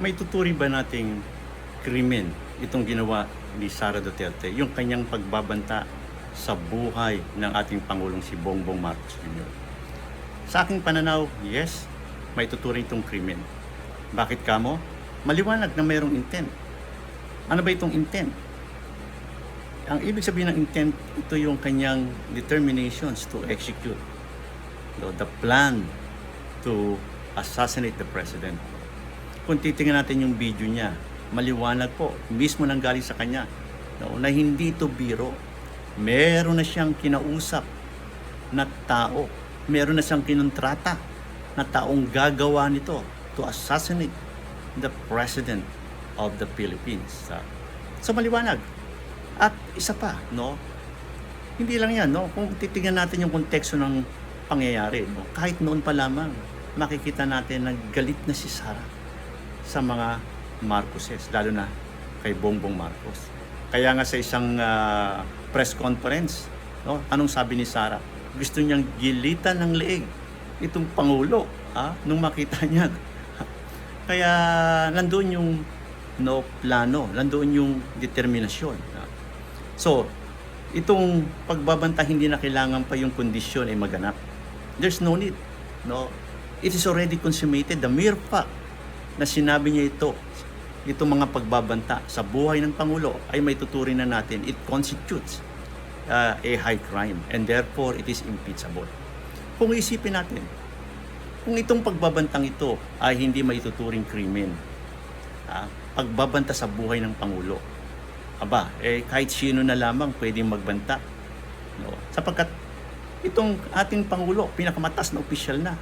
May tuturing ba nating krimen itong ginawa ni Sara Duterte, yung kanyang pagbabanta sa buhay ng ating Pangulong si Bongbong Marcos Jr.? Sa aking pananaw, yes, may tuturing itong krimen. Bakit kamo? Maliwanag na mayroong intent. Ano ba itong intent? Ang ibig sabihin ng intent, ito yung kanyang determinations to execute the plan to assassinate the president. Kung titingnan natin yung video niya, maliwanag po, mismo nang galing sa kanya, na hindi ito biro. Meron na siyang kinausap na tao, meron na siyang kinontrata na taong gagawa nito to assassinate the president of the Philippines. So maliwanag. At isa pa, hindi lang yan, kung titingnan natin yung konteksto ng pangyayari, kahit noon pa lamang, makikita natin na galit na si Sara sa mga Marcoses, lalo na kay Bongbong Marcos. Kaya nga sa isang press conference, anong sabi ni Sara? Gusto niyang gilitan ng leeg itong Pangulo, nung makita niya. Kaya nandoon yung plano, nandoon yung determinasyon. So, itong pagbabanta, hindi na kailangan pa yung kondisyon ay maganap. There's no need. It is already consummated. The mere fact na sinabi niya itong mga pagbabanta sa buhay ng Pangulo ay may tuturing na natin. It constitutes a high crime and therefore it is impeachable. Kung isipin natin, kung itong pagbabantang ito ay hindi may tuturing krimen, pagbabanta sa buhay ng Pangulo, kahit sino na lamang pwedeng magbanta. Sapagkat itong ating Pangulo, pinakamataas na opisyal na,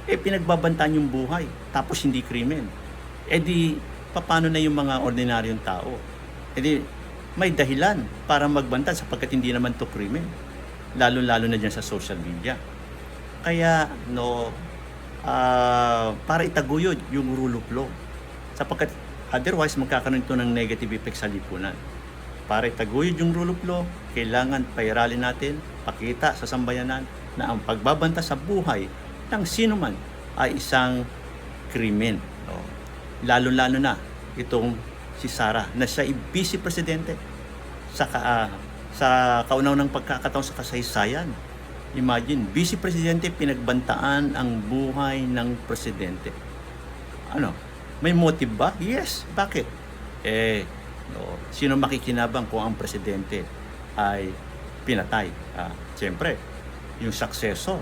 pinagbabantaan yung buhay, tapos hindi krimen. Di, paano na yung mga ordinaryong tao? Di, may dahilan para magbanta sapagkat hindi naman to krimen. Lalo-lalo na dyan sa social media. Kaya, para itaguyod yung rule of law. Sapagkat otherwise, magkakaroon ito ng negative effect sa lipunan. Para itaguyod yung rule of law, kailangan pairalin natin, pakita sa sambayanan na ang pagbabanta sa buhay ng sino man ay isang krimen. Lalo-lalo na itong si Sara na siya ay vice presidente sa kaunaunang pagkakataon sa kasaysayan. Imagine, vice presidente, pinagbantaan ang buhay ng presidente. May motive ba? Yes. Bakit? Sino makikinabang kung ang presidente ay pinatay? Siyempre, yung successor,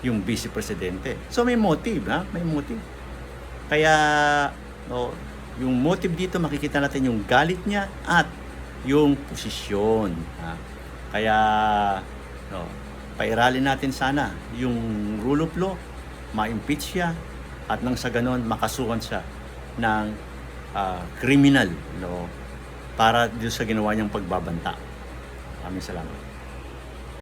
yung vice presidente. So may motive, may motive. Kaya, yung motive dito, makikita natin yung galit niya at yung posisyon. Kaya, pairalin natin sana yung rule of law, ma-impeach siya, at nang sa ganon, makasuhan siya ng criminal, para dito sa ginawa niyang pagbabanta. Maraming salamat.